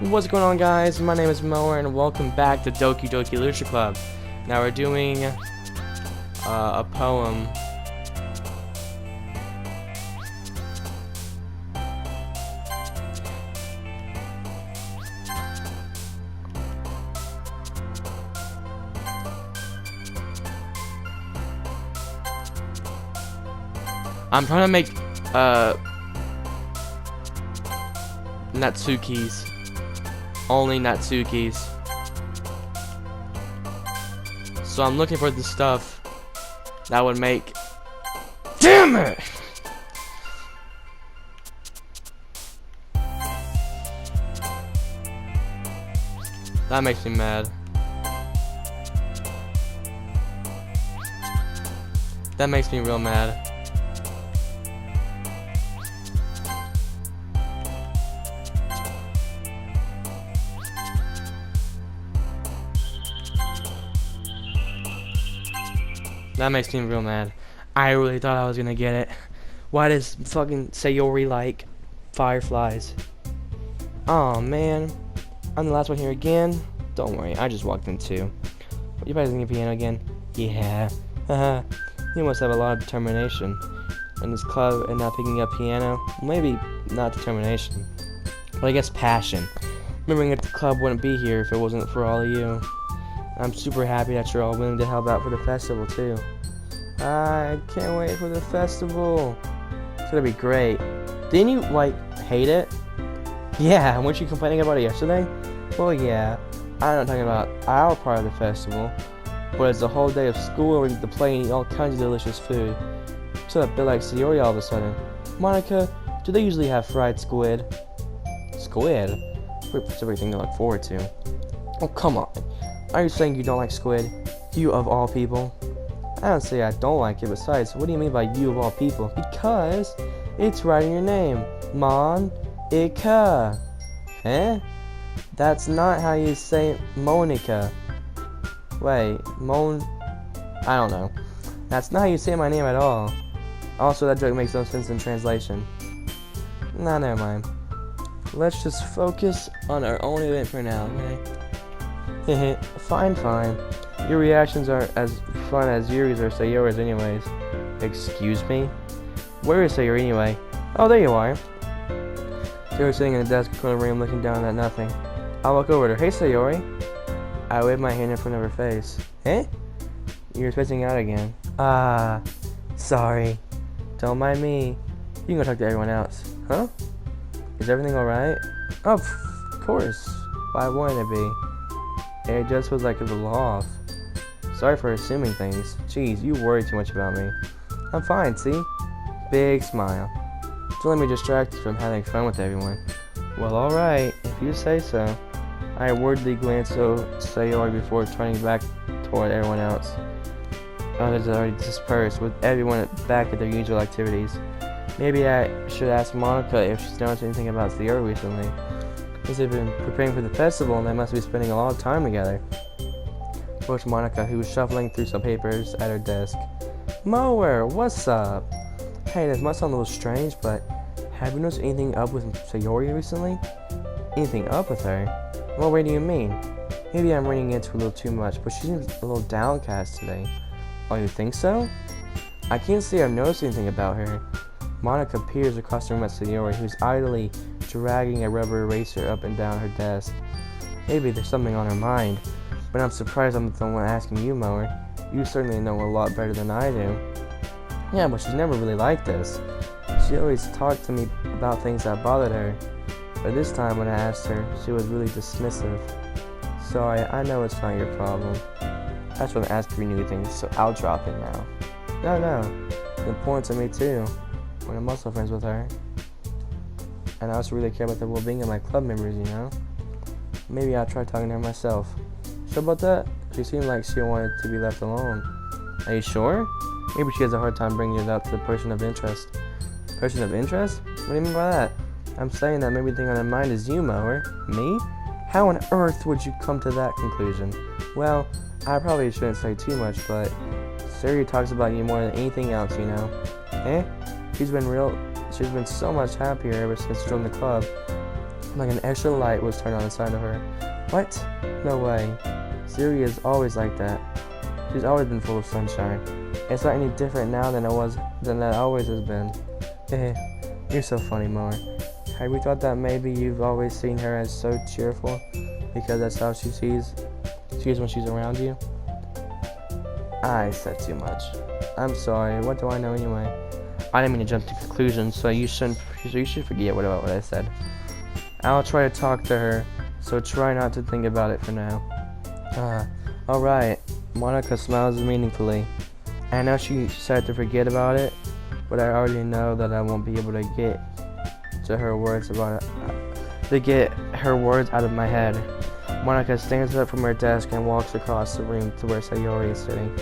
What's going on, guys? My name is Mower and welcome back to Doki Doki Literature Club. Now we're doing a poem. I'm trying to make Natsukis. Only Natsukis. So I'm looking for the stuff that would make. Damn it! That makes me mad. That makes me real mad. That makes me real mad. I really thought I was gonna get it. Why does fucking Sayori like fireflies? Oh man. I'm the last one here again. Don't worry, I just walked in too. You practicing your piano again? Yeah. Haha. You must have a lot of determination. In this club and not picking up piano? Maybe not determination, but I guess passion. Remembering that the club wouldn't be here if it wasn't for all of you. I'm super happy that you're all willing to help out for the festival too. I can't wait for the festival. It's gonna be great. Didn't you, hate it? Yeah, weren't you complaining about it yesterday? Well, yeah. I'm not talking about our part of the festival, but it's a whole day of school where we get to play and eat all kinds of delicious food. So that bit like Sayori all of a sudden. Monica, do they usually have fried squid? Squid? It's everything to look forward to. Oh, come on. Are you saying you don't like squid? You of all people? I don't say I don't like it. Besides, what do you mean by you of all people? Because it's right in your name. Mon-ica. Eh? That's not how you say Monica. Wait, I don't know. That's not how you say my name at all. Also, that joke makes no sense in translation. Nah, never mind. Let's just focus on our own event for now, okay? Fine. Your reactions are as fun as Yuri's or Sayori's anyways. Excuse me? Where is Sayori anyway? Oh, there you are. Sayori's sitting in the desk corner room looking down at nothing. I walk over to her. Hey, Sayori. I wave my hand in front of her face. Eh? You're spacing out again. Sorry. Don't mind me. You can go talk to everyone else. Huh? Is everything alright? Oh, of course. Why wouldn't it be? It just feels like it's a little off. Sorry for assuming things. Jeez, you worry too much about me. I'm fine, see? Big smile. Don't let me distract you from having fun with everyone. Well, alright, if you say so. I worriedly glanced at Sayori before turning back toward everyone else. Others had already dispersed, with everyone back at their usual activities. Maybe I should ask Monica if she's noticed anything about Sayori recently. Because they've been preparing for the festival and they must be spending a lot of time together. Approached Monica, who was shuffling through some papers at her desk. Mower, what's up? Hey, this must sound a little strange, but have you noticed anything up with Sayori recently? Anything up with her? What way do you mean? Maybe I'm reading into her a little too much, but she seems a little downcast today. Oh, you think so? I can't say I've noticed anything about her. Monica peers across the room at Sayori, who's idly dragging a rubber eraser up and down her desk. Maybe there's something on her mind, but I'm surprised I'm the one asking you, Mower. You certainly know a lot better than I do. Yeah, but she's never really like this. She always talked to me about things that bothered her, but this time when I asked her, she was really dismissive. Sorry, I know it's not your problem. I just want to ask if you knew things, so I'll drop it now. No, it's important to me too. When I'm also friends with her. And I also really care about the well-being of my club members, you know? Maybe I'll try talking to her myself. Sure about that? She seemed like she wanted to be left alone. Are you sure? Maybe she has a hard time bringing it up to the person of interest. Person of interest? What do you mean by that? I'm saying that maybe the thing on her mind is you, Mower. Me? How on earth would you come to that conclusion? Well, I probably shouldn't say too much, but Sayori talks about you more than anything else, you know? Eh? She's been so much happier ever since she joined the club. Like an extra light was turned on inside of her. What? No way. Yuri is always like that. She's always been full of sunshine. It's not any different now than that always has been. Hehe. You're so funny, Mower. Have you thought that maybe you've always seen her as so cheerful because that's how she sees when she's around you? I said too much. I'm sorry. What do I know anyway? I didn't mean to jump to conclusions, so you should forget what I said. I'll try to talk to her, so try not to think about it for now. Alright. Monica smiles meaningfully. I know she said to forget about it, but I already know that I won't be able to get her words out of my head. Monica stands up from her desk and walks across the room to where Sayori is sitting.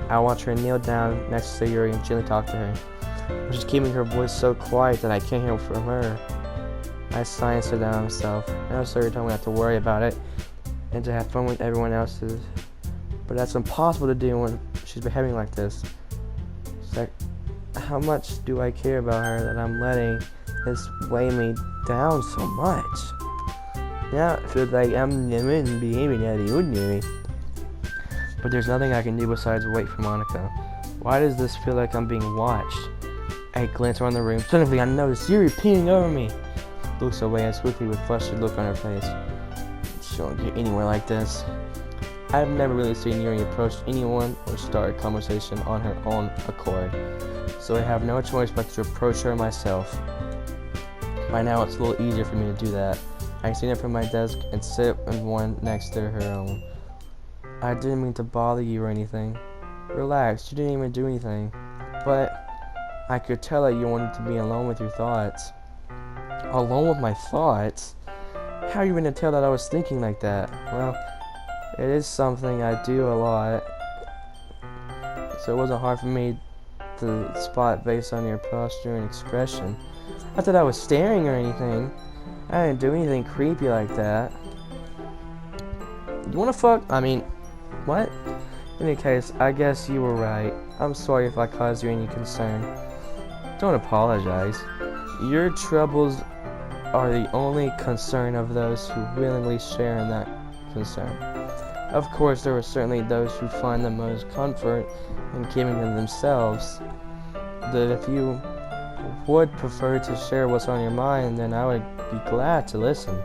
I watch her kneel down next to Sayori and gently talk to her, which is keeping her voice so quiet that I can't hear from her. I sigh and sit down myself. I know Sayori told me not to worry about it and to have fun with everyone else's, but that's impossible to do when she's behaving like this. It's like, how much do I care about her that I'm letting this weigh me down so much? Now it feels like I'm behaving out of the ordinary. But there's nothing I can do besides wait for Monica. Why does this feel like I'm being watched? I glance around the room. Suddenly I notice Yuri peeing over me. Looks away and swiftly with flustered look on her face. She won't get anywhere like this. I've never really seen Yuri approach anyone or start a conversation on her own accord, so I have no choice but to approach her myself. By now it's a little easier for me to do that. I stand up from my desk and sit in one next to her own. I didn't mean to bother you or anything. Relax, you didn't even do anything. But I could tell that you wanted to be alone with your thoughts. Alone with my thoughts? How are you going to tell that I was thinking like that? Well, it is something I do a lot, so it wasn't hard for me to spot based on your posture and expression. Not that I was staring or anything. I didn't do anything creepy like that. You wanna fuck? I mean, what? In any case, I guess you were right. I'm sorry if I caused you any concern. Don't apologize. Your troubles are the only concern of those who willingly share in that concern. Of course, there are certainly those who find the most comfort in keeping to themselves. That if you would prefer to share what's on your mind, then I would be glad to listen.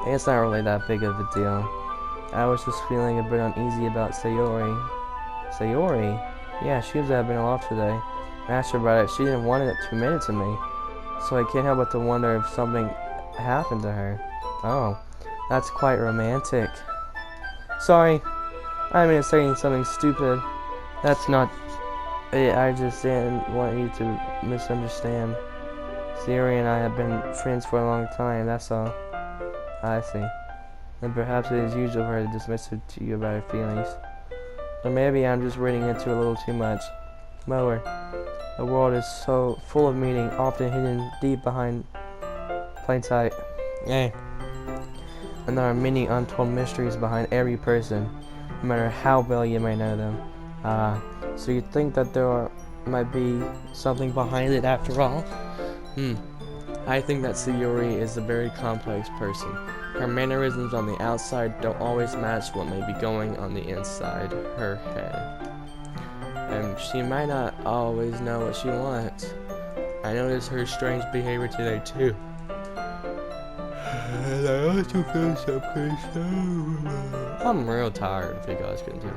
It's not really that big of a deal. I was just feeling a bit uneasy about Sayori. Sayori? Yeah, she was been off today. I asked her about it. She didn't want it to admit it to me. So I can't help but to wonder if something happened to her. Oh, that's quite romantic. Sorry, I mean saying something stupid. That's not it. I just didn't want you to misunderstand. Sayori and I have been friends for a long time, that's all. I see. And perhaps it is usual for her to dismiss it to you about her feelings. Or maybe I'm just reading into it a little too much. Mower, the world is so full of meaning, often hidden deep behind plain sight. Hey. And there are many untold mysteries behind every person, no matter how well you may know them. So you think that there might be something behind it after all? I think that Sayori is a very complex person. Her mannerisms on the outside don't always match what may be going on the inside her head. And she might not always know what she wants. I noticed her strange behavior today too. And I also feel so concerned. I'm real tired, if you guys can tell.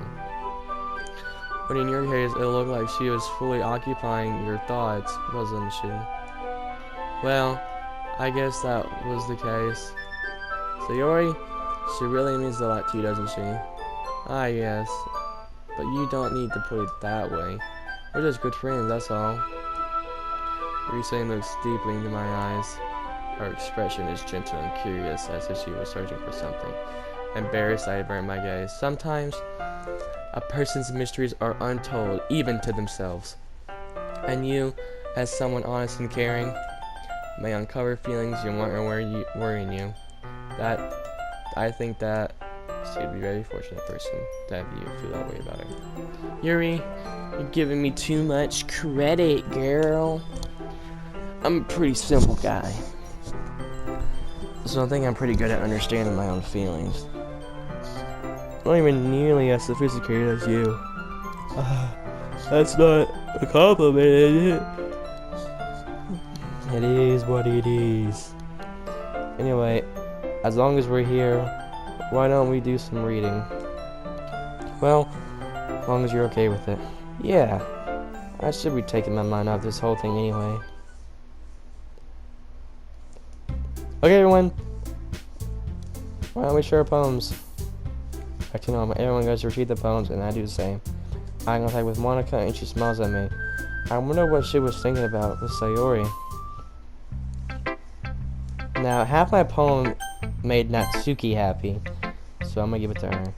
But in your case, it looked like she was fully occupying your thoughts, wasn't she? Well, I guess that was the case. Sayori, she really means a lot to you, doesn't she? Ah, yes. But you don't need to put it that way. We're just good friends, that's all. Risei looks deeply into my eyes. Her expression is gentle and curious, as if she was searching for something. Embarrassed, I avert my gaze. Sometimes, a person's mysteries are untold, even to themselves. And you, as someone honest and caring, may uncover feelings you weren't worrying you. I think that she'd be a very fortunate person to have you feel that way about her. Yuri, you're giving me too much credit, girl. I'm a pretty simple guy. So I think I'm pretty good at understanding my own feelings. Not even nearly as sophisticated as you. That's not a compliment, is it? It is what it is. Anyway, as long as we're here, why don't we do some reading? Well, as long as you're okay with it. Yeah, I should be taking my mind off this whole thing anyway. Okay, everyone. Why don't we share poems? Actually, no, everyone goes to read the poems, and I do the same. I eye contact with Monica, and she smiles at me. I wonder what she was thinking about with Sayori. Now, half my poem made Natsuki happy, so I'm gonna give it to her.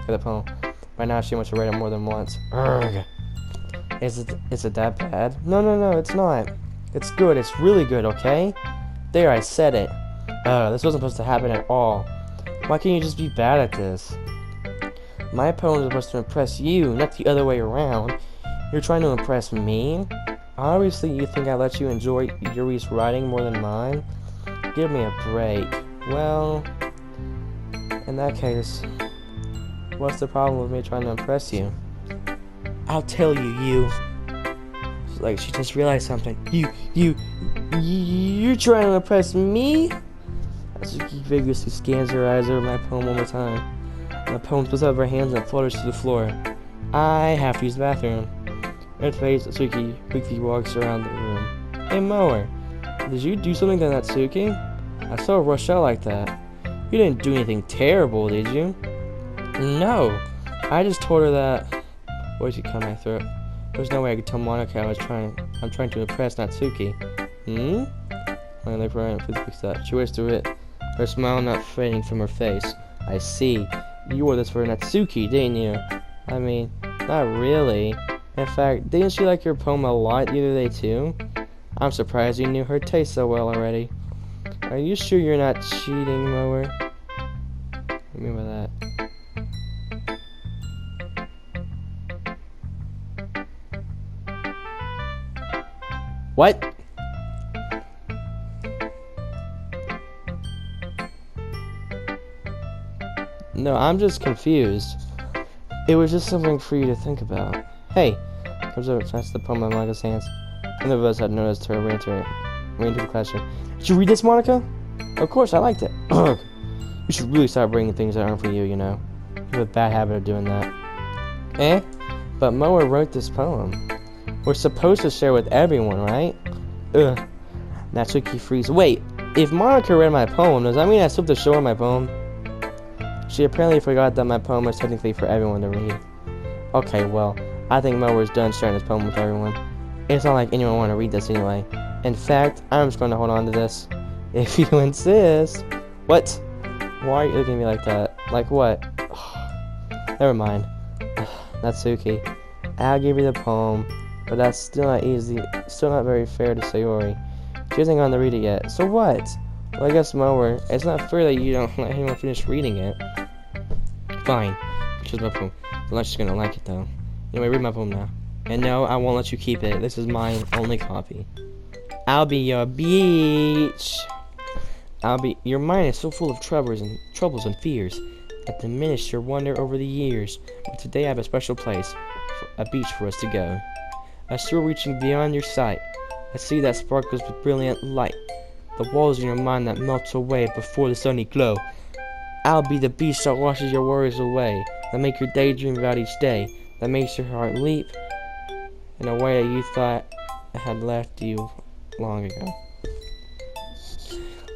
For the poem. Right now, she wants to read it more than once. Urgh. Is it that bad? No, it's not. It's good. It's really good, okay? There, I said it. This wasn't supposed to happen at all. Why can't you just be bad at this? My poem is supposed to impress you, not the other way around. You're trying to impress me? Obviously, you think I let you enjoy Yuri's writing more than mine? Give me a break. Well, in that case, what's the problem with me trying to impress you? I'll tell you. It's like she just realized something. You're trying to impress me? Natsuki vigorously scans her eyes over my poem one more time. My poem splits out of her hands and flutters to the floor. I have to use the bathroom. Red face, Natsuki quickly walks around the room. Hey, Mower, did you do something to Natsuki? I saw her rush out like that. You didn't do anything terrible, did you? No, I just told her that. Voice would come my throat. There's no way I could tell Monica I'm trying to impress Natsuki. My left right foot picks up. She waits through it, her smile not fading from her face. I see. You wore this for Natsuki, didn't you? I mean, not really. In fact, didn't she like your poem a lot the other day too? I'm surprised you knew her taste so well already. Are you sure you're not cheating, Mower? What do you mean by that? What? No, I'm just confused. It was just something for you to think about. Hey, comes over, tries the poem in Monica's hands. None of us had noticed her ran into the classroom. Did you read this, Monica? Of course, I liked it. You should really start bringing things that aren't for you, you know. You have a bad habit of doing that. But Moa wrote this poem. We're supposed to share with everyone, right? Natsuki freezes. Wait, if Monica read my poem, does that mean I still have to show her my poem? She apparently forgot that my poem was technically for everyone to read. Okay, well, I think Mower's done sharing his poem with everyone. It's not like anyone want to read this anyway. In fact, I'm just going to hold on to this. If you insist. What? Why are you looking at me like that? Like what? Never mind. Natsuki, I'll give you the poem, but that's still not easy. Still not very fair to Sayori. She hasn't gone to read it yet. So what? Well, I guess Mower, it's not fair that you don't let anyone finish reading it. Fine. She's my poem. Unless she's gonna like it though. Anyway, read my poem now. And no, I won't let you keep it. This is my only copy. I'll be your beach. Your mind is so full of troubles and fears that diminish your wonder over the years. But today I have a special place, a beach for us to go. A shore reaching beyond your sight. A sea that sparkles with brilliant light. The walls in your mind that melts away before the sunny glow. I'll be the beach that washes your worries away, that make your daydream about each day, that makes your heart leap in a way that you thought had left you long ago.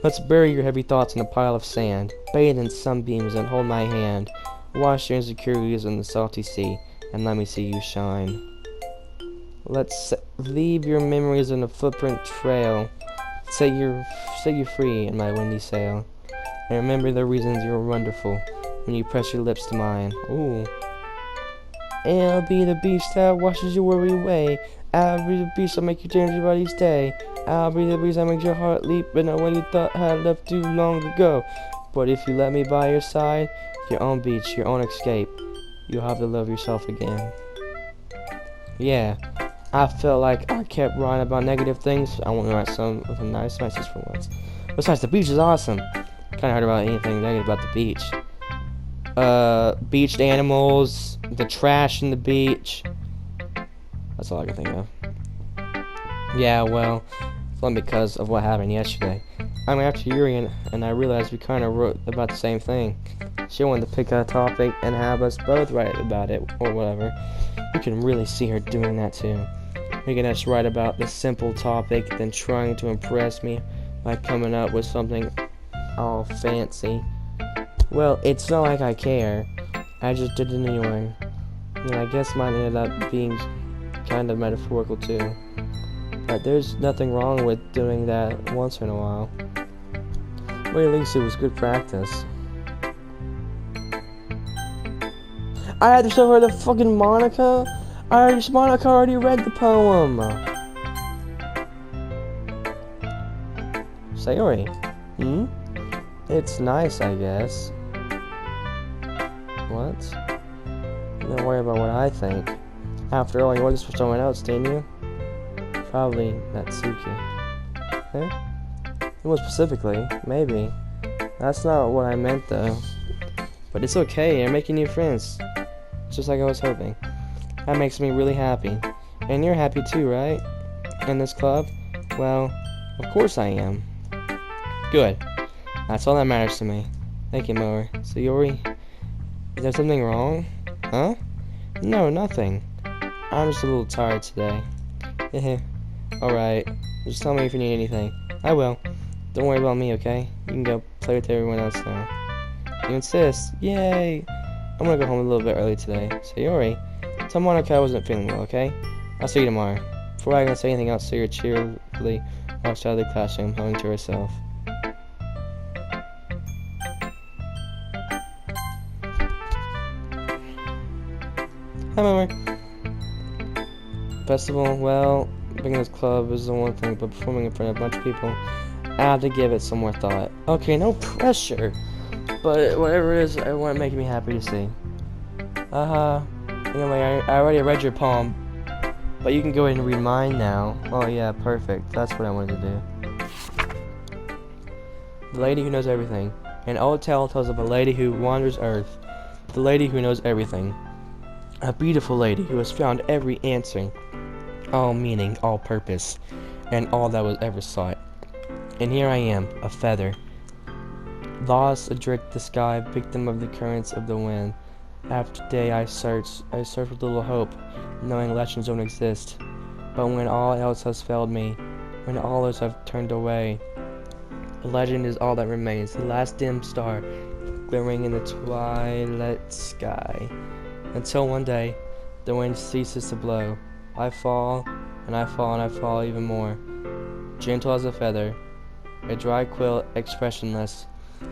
Let's bury your heavy thoughts in a pile of sand, bathe in sunbeams and hold my hand, wash your insecurities in the salty sea, and let me see you shine. Let's leave your memories in a footprint trail, set you free in my windy sail. And remember the reasons you're wonderful when you press your lips to mine. Ooh. I'll be the beach that washes your worry away. I'll be the beach that makes you change your body's day. I'll be the beach that makes your heart leap in a way you thought had left too long ago. But if you let me by your side, your own beach, your own escape, you'll have to love yourself again. Yeah, I felt like I kept writing about negative things. I want to write some with a nice message for once. Besides, the beach is awesome. Kinda heard about anything negative about the beach. Beached animals, the trash in the beach. That's all I can think of. Yeah, well, it's only because of what happened yesterday. I mean, after Yuri and I realized we kind of wrote about the same thing. She wanted to pick a topic and have us both write about it, or whatever. You can really see her doing that too. Making us write about the simple topic, then trying to impress me by coming up with something all fancy. Well, it's not like I care. I just did it anyway. And I guess mine ended up being kind of metaphorical too. But there's nothing wrong with doing that once in a while. But at least it was good practice. I had to show her the fucking Monica. Monica already read the poem. Sayori. It's nice, I guess. What? Don't worry about what I think. After all, you wrote this for someone else, didn't you? Probably Natsuki. Eh? Well, specifically, maybe. That's not what I meant, though. But it's okay, you're making new friends. Just like I was hoping. That makes me really happy. And you're happy too, right? In this club? Well, of course I am. Good. That's all that matters to me. Thank you, Mower. So, Yuri, is there something wrong? Huh? No, nothing. I'm just a little tired today. Alright. Just tell me if you need anything. I will. Don't worry about me, okay? You can go play with everyone else now. You insist? Yay! I'm gonna go home a little bit early today. Sayori, tell Monica I wasn't feeling well, okay? I'll see you tomorrow. Before I can say anything else, Sayori cheerfully walks out of the classroom, humming to herself. Hi, Mama. Festival, well, being in this club is the one thing, but performing in front of a bunch of people, I have to give it some more thought. Okay, no pressure. But whatever it is, I want to make me happy to see. Anyway, I already read your poem, but you can go ahead and read mine now. Oh yeah, perfect. That's what I wanted to do. The lady who knows everything. An old tale tells of a lady who wanders earth. The lady who knows everything. A beautiful lady who has found every answer, all meaning, all purpose, and all that was ever sought. And here I am, a feather. Lost adrift the sky, victim of the currents of the wind. After day I search with little hope, knowing legends don't exist. But when all else has failed me, when all else have turned away, the legend is all that remains, the last dim star, glimmering in the twilight sky. Until one day, the wind ceases to blow. I fall, and I fall, and I fall even more. Gentle as a feather, a dry quill expressionless.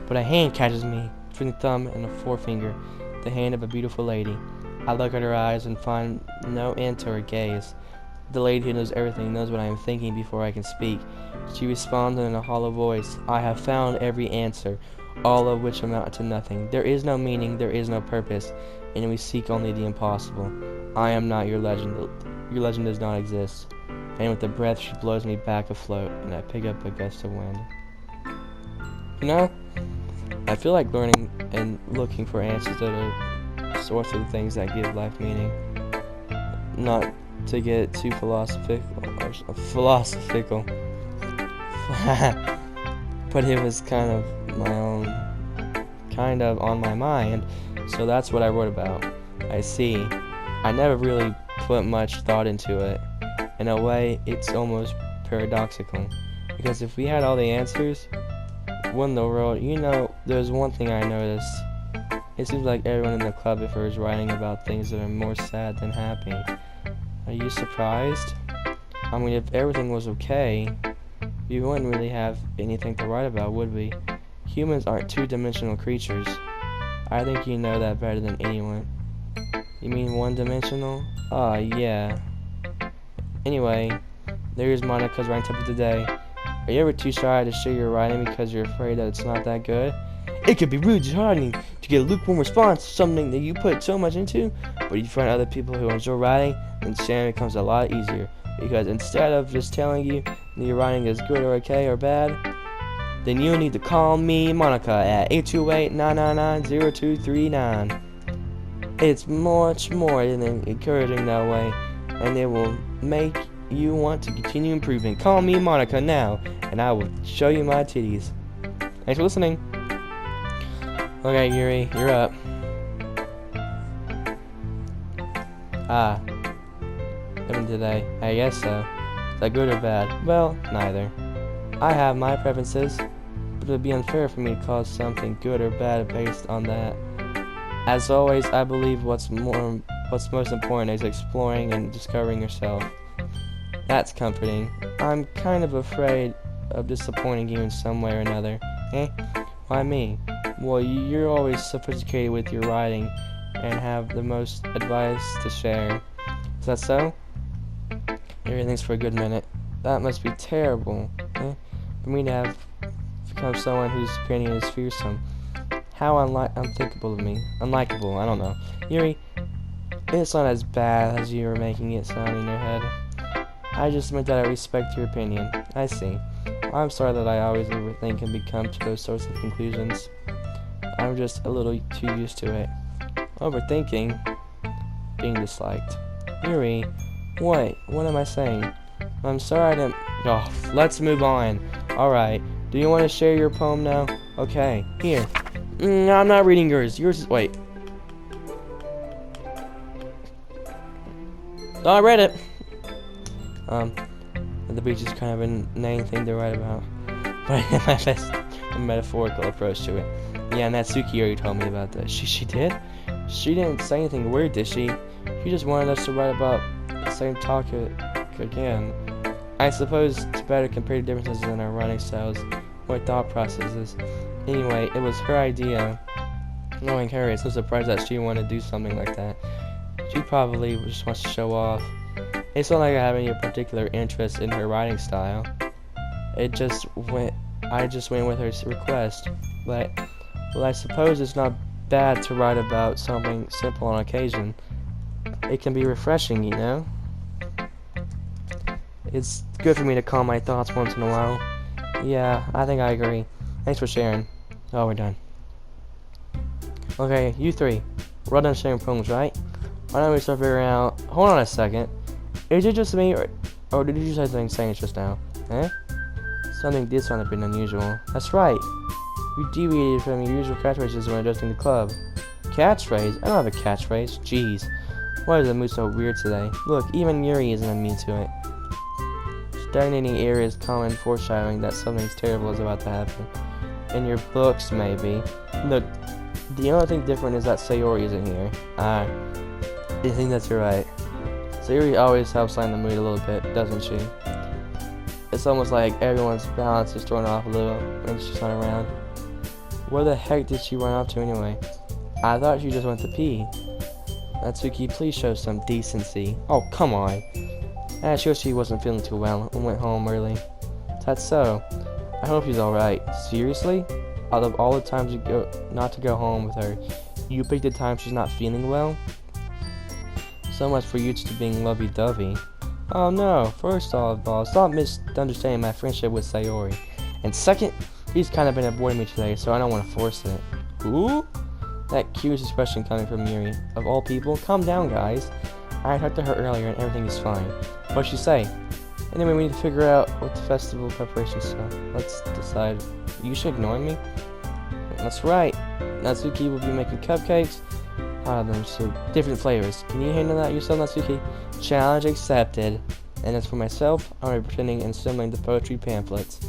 But a hand catches me between the thumb and the forefinger, the hand of a beautiful lady. I look at her eyes and find no end to her gaze. The lady who knows everything knows what I am thinking before I can speak. She responds in a hollow voice, I have found every answer, all of which amount to nothing. There is no meaning, there is no purpose, and we seek only the impossible. I am not your legend. Your legend does not exist. And with a breath she blows me back afloat, and I pick up a gust of wind. You know, I feel like learning and looking for answers that are sorts of things that give life meaning. Not to get too philosophical, but it was kind of on my mind, so that's what I wrote about. I see. I never really put much thought into it. In a way, it's almost paradoxical, because if we had all the answers, what in the world? You know, there's one thing I noticed. It seems like everyone in the club prefers writing about things that are more sad than happy. Are you surprised? I mean, if everything was okay, we wouldn't really have anything to write about, would we? Humans aren't two-dimensional creatures. I think you know that better than anyone. You mean one-dimensional? Yeah. Anyway, there's Monica's writing tip of the day. Are you ever too shy to share your writing because you're afraid that it's not that good? It could be rude, disheartening to get a lukewarm response to something that you put so much into, but you find other people who enjoy writing, then sharing becomes a lot easier. Because instead of just telling you that your writing is good or okay or bad, then you need to call me Monica at 828-999-0239. It's much more than encouraging that way, and it will make you want to continue improving. Call me Monica now, and I will show you my titties. Thanks for listening. Okay, Yuri, you're up. Living today. I guess so. Is that good or bad? Well, neither. I have my preferences, but it would be unfair for me to call something good or bad based on that. As always, I believe what's most important is exploring and discovering yourself. That's comforting. I'm kind of afraid of disappointing you in some way or another. Eh? Why me? Well, you're always sophisticated with your writing and have the most advice to share. Is that so? Everything's for a good minute. That must be terrible, eh? For me to have become someone whose opinion is fearsome. How unthinkable of me. Unlikable, I don't know. Yuri, it's not as bad as you were making it sound in your head. I just meant that I respect your opinion. I see. I'm sorry that I always overthink and become to those sorts of conclusions. I'm just a little too used to it. Overthinking. Being disliked. Yuri, what? What am I saying? I'm sorry I didn't... Oh, let's move on. Alright. Do you want to share your poem now? Okay. Here. No, I'm not reading yours. Yours is... Wait. Oh, I read it. The beach is kind of a inane thing to write about. But I my best a metaphorical approach to it. Yeah, Natsuki already told me about that. She did? She didn't say anything weird, did she? She just wanted us to write about the same topic again. I suppose to better compare the differences in our writing styles or thought processes. Anyway, it was her idea. Knowing her, it's no surprise that she wanted to do something like that. She probably just wants to show off. It's not like I have any particular interest in her writing style. I just went with her request. But, well, I suppose it's not bad to write about something simple on occasion. It can be refreshing, you know? It's good for me to calm my thoughts once in a while. Yeah, I think I agree. Thanks for sharing. Oh, we're done. Okay, you three. We're all done sharing poems, right? Why don't we start figuring out... Hold on a second. Is it just me, or did you say something strange just now? Eh? Something did sound a bit unusual. That's right. You deviated from your usual catchphrases when adjusting the club. Catchphrase? I don't have a catchphrase. Jeez. Why is the mood so weird today? Look, even Yuri isn't immune to it. Stagnating air is common foreshadowing that something terrible is about to happen. In your books, maybe. Look, the only thing different is that Sayori isn't here. I think that's right. Sayori always helps lighten the mood a little bit, doesn't she? It's almost like everyone's balance is thrown off a little when she's not around. Where the heck did she run off to anyway? I thought she just went to pee. Natsuki, please show some decency. Oh, come on. I shows she wasn't feeling too well and went home early. That's so. I hope she's alright. Seriously? Out of all the times you go not to go home with her, you picked the time she's not feeling well? So much for you two being lovey-dovey. Oh no, first of all, stop misunderstanding my friendship with Sayori. And second, he's kind of been avoiding me today, so I don't want to force it. Who? That curious expression coming from Yuri. Of all people, calm down, guys. I talked to her earlier and everything is fine. What'd she say? Anyway, we need to figure out what the festival preparations are. Let's decide. You should ignore me? That's right. Natsuki will be making cupcakes. Them so different flavors. Can you handle that yourself, Natsuki? Challenge accepted. And as for myself, I'll be pretending and assembling the poetry pamphlets.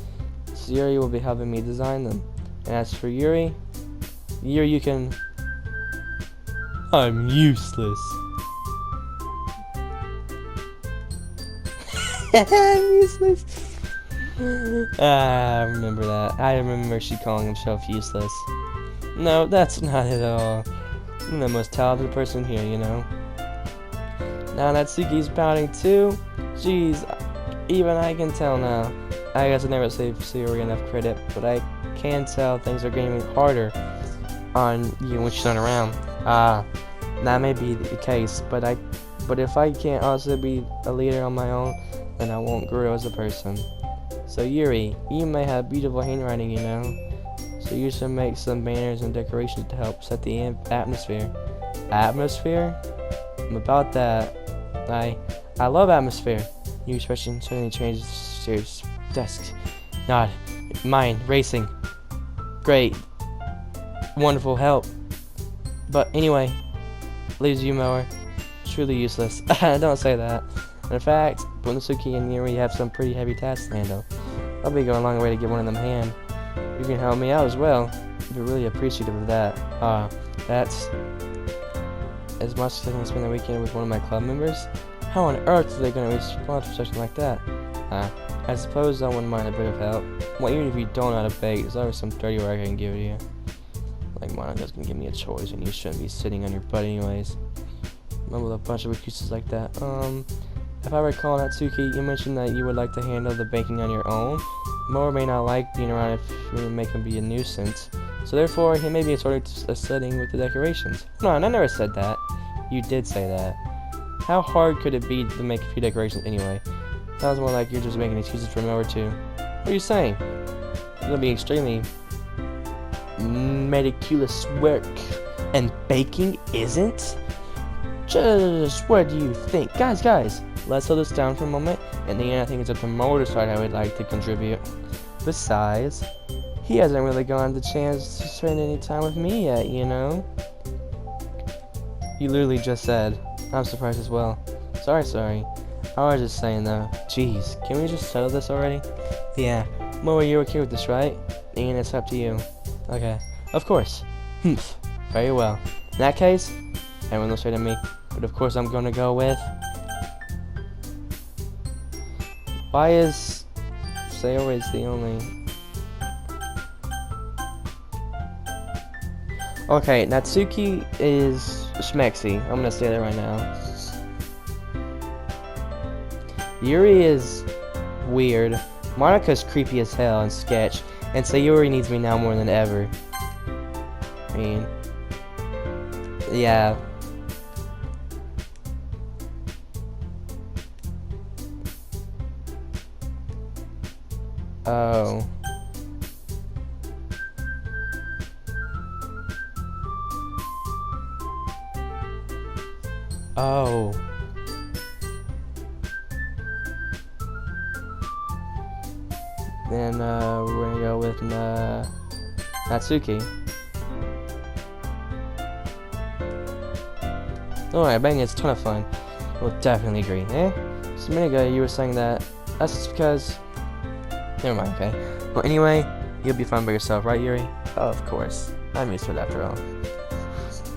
Yuri will be helping me design them. And as for Yuri, you can... I'm useless. I'm useless. I remember that. I remember she calling himself useless. No, that's not it at all. I'm the most talented person here, you know. Now Natsuki's pouting too. Jeez, even I can tell now. I guess I never gave Sayori enough credit, but I can tell things are getting harder on you when she's not around. That may be the case, but I But if I can't also be a leader on my own, then I won't grow as a person. So Yuri, you may have beautiful handwriting, you know. So you should make some banners and decorations to help set the atmosphere. Atmosphere? I'm about that. I love atmosphere. New expression suddenly changes to your desk. Nod. Mind. Racing. Great. Wonderful help. But anyway, leaves you mower. Truly useless. Don't say that. In fact, Bunsuki and Yuri have some pretty heavy tasks to handle. I'll be going a long way to get one of them a hand. You can help me out as well. I'd be really appreciative of that. That's as much as I can spend the weekend with one of my club members. How on earth are they going to respond to something like that? I suppose I wouldn't mind a bit of help. Well, even if you don't know how to bake, there's always some dirty work I can give you. Like Monica's gonna give me a choice, and you shouldn't be sitting on your butt anyways. Mumble a bunch of excuses like that. If I recall, Natsuki, you mentioned that you would like to handle the baking on your own. Moa may not like being around if you make him be a nuisance. So therefore, he may be sort of assisting with the decorations. No, I never said that. You did say that. How hard could it be to make a few decorations anyway? Sounds more like you're just making excuses for Moa too. What are you saying? It'll be extremely meticulous work, and baking isn't? Just what do you think? Guys, let's slow this down for a moment. In the end, I think it's up to Moa to decide how he'd like to contribute. Besides, he hasn't really gotten the chance to spend any time with me yet, you know? You literally just said. I'm surprised as well. Sorry. I was just saying though. Jeez, can we just settle this already? Yeah. Moa, you're okay with this, right? And it's up to you. Okay. Of course. Very well. In that case, everyone will say to me, but of course I'm gonna go with... Why is Sayori's the only... Okay, Natsuki is schmexy. I'm gonna say that right now. Yuri is weird. Monika's creepy as hell and sketch. And Sayori needs me now more than ever. I mean... Yeah. Oh. Oh. Then, we're gonna go with, Natsuki. Alright, bang, it's a ton of fun. We'll definitely agree, eh? Just a minute ago, you were saying that. That's just because... Never mind, okay? Well, anyway, you'll be fine by yourself, right, Yuri? Oh, of course. I'm used to it after all.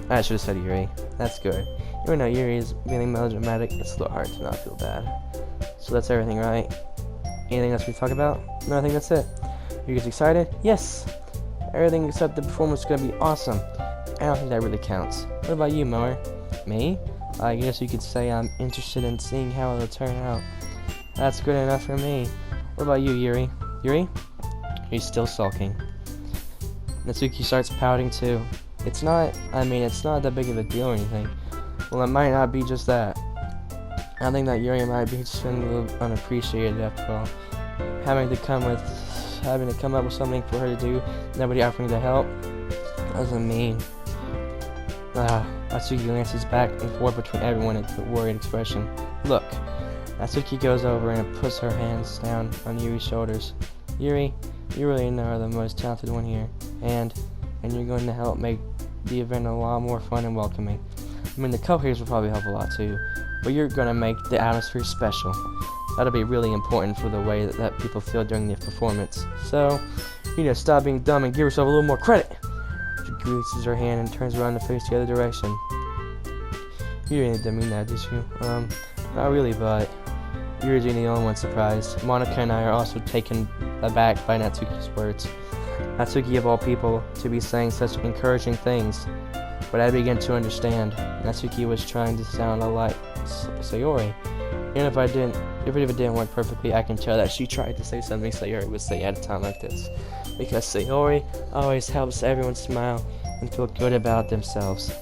I should have said Yuri. That's good. Even though Yuri is feeling melodramatic, it's a little hard to not feel bad. So that's everything, right? Anything else we talk about? No, I think that's it. You guys excited? Yes! Everything except the performance is gonna be awesome. I don't think that really counts. What about you, Mower? Me? I guess you could say I'm interested in seeing how it'll turn out. That's good enough for me. What about you, Yuri? Yuri? He's still sulking. Natsuki starts pouting too. It's not that big of a deal or anything. Well, it might not be just that. I think that Yuri might be just feeling a little unappreciated after all. Having to come up with something for her to do, nobody offering to help, doesn't mean. Natsuki glances back and forth between everyone in a worried expression. Look. Natsuki goes over and puts her hands down on Yuri's shoulders. Yuri, you really are the most talented one here, and you're going to help make the event a lot more fun and welcoming. I mean, the cupcakes will probably help a lot too, but you're going to make the atmosphere special. That'll be really important for the way that people feel during the performance. So, you know, stop being dumb and give yourself a little more credit. She greases her hand and turns around to face the other direction. You really didn't mean that, did you? Not really, but you're the only one surprised. Monica and I are also taken aback by Natsuki's words. Natsuki, of all people, to be saying such encouraging things. But I begin to understand. Natsuki was trying to sound like Sayori. And if it didn't work perfectly, I can tell that she tried to say something Sayori would say at a time like this. Because Sayori always helps everyone smile and feel good about themselves.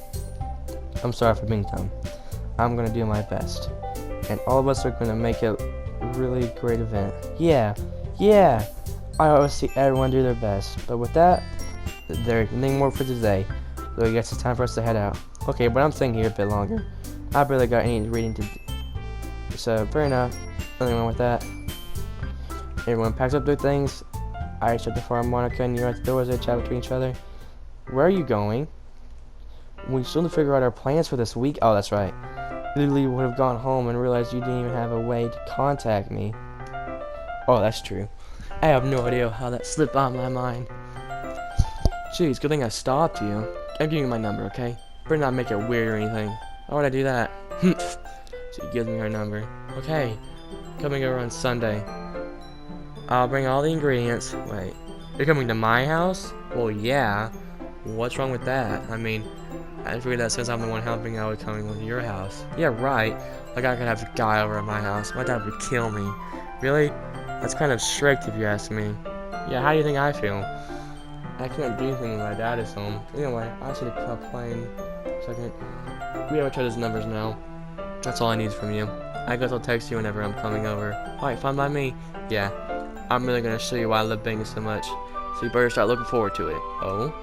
I'm sorry for being dumb. I'm gonna do my best. And all of us are gonna make it a really great event. Yeah. I always see everyone do their best. But with that, there's nothing more for today. So I guess it's time for us to head out. Okay, but I'm staying here a bit longer. I barely got any reading to do. So, fair enough. Nothing wrong with that. Everyone packs up their things. I shut the farm, Monica and you're at the door as they chat between each other. Where are you going? We still need to figure out our plans for this week. Oh, that's right. Literally would have gone home and realized you didn't even have a way to contact me. Oh, that's true. I have no idea how that slipped on my mind. Jeez, good thing I stopped you. I'm giving you my number, okay? Better not make it weird or anything. Why would I do that? She gives me her number. Okay, coming over on Sunday. I'll bring all the ingredients. Wait, you're coming to my house? Well, yeah. What's wrong with that? I mean, I figured that since I'm the one helping, I would come with your house. Yeah, right. Like I could have a guy over at my house. My dad would kill me. Really? That's kind of strict if you ask me. Yeah, how do you think I feel? I can't do anything when my dad is home. Anyway, I should stop playing a second. We have each other's numbers now. That's all I need from you. I guess I'll text you whenever I'm coming over. Alright, fine by me. Yeah, I'm really gonna show you why I love banging so much. So you better start looking forward to it. Oh?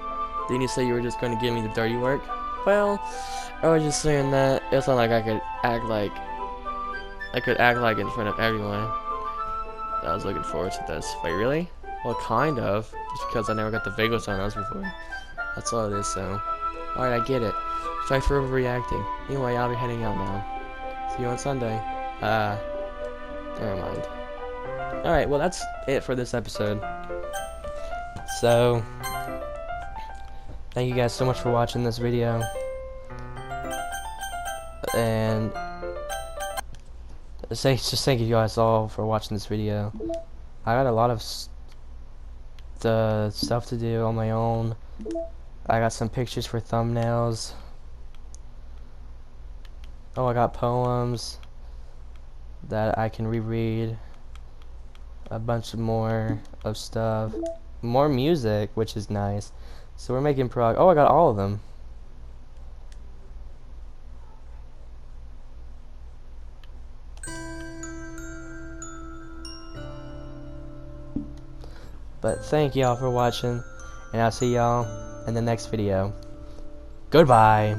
Didn't you say you were just gonna give me the dirty work? Well, I was just saying that it's not like I could act like in front of everyone. I was looking forward to this. Wait, really? Well, kind of. Just because I never got the Vegas on us before. That's all it is, so. Alright, I get it. Sorry for overreacting. Anyway, I'll be heading out now. See you on Sunday. Never mind. Alright, well, that's it for this episode. So, thank you guys so much for watching this video. And just thank you guys all for watching this video. I got a lot of stuff to do on my own. I got some pictures for thumbnails. Oh, I got poems that I can reread. A bunch more of stuff. More music, which is nice. So we're making progress. Oh, I got all of them. But thank y'all for watching, and I'll see y'all in the next video. Goodbye.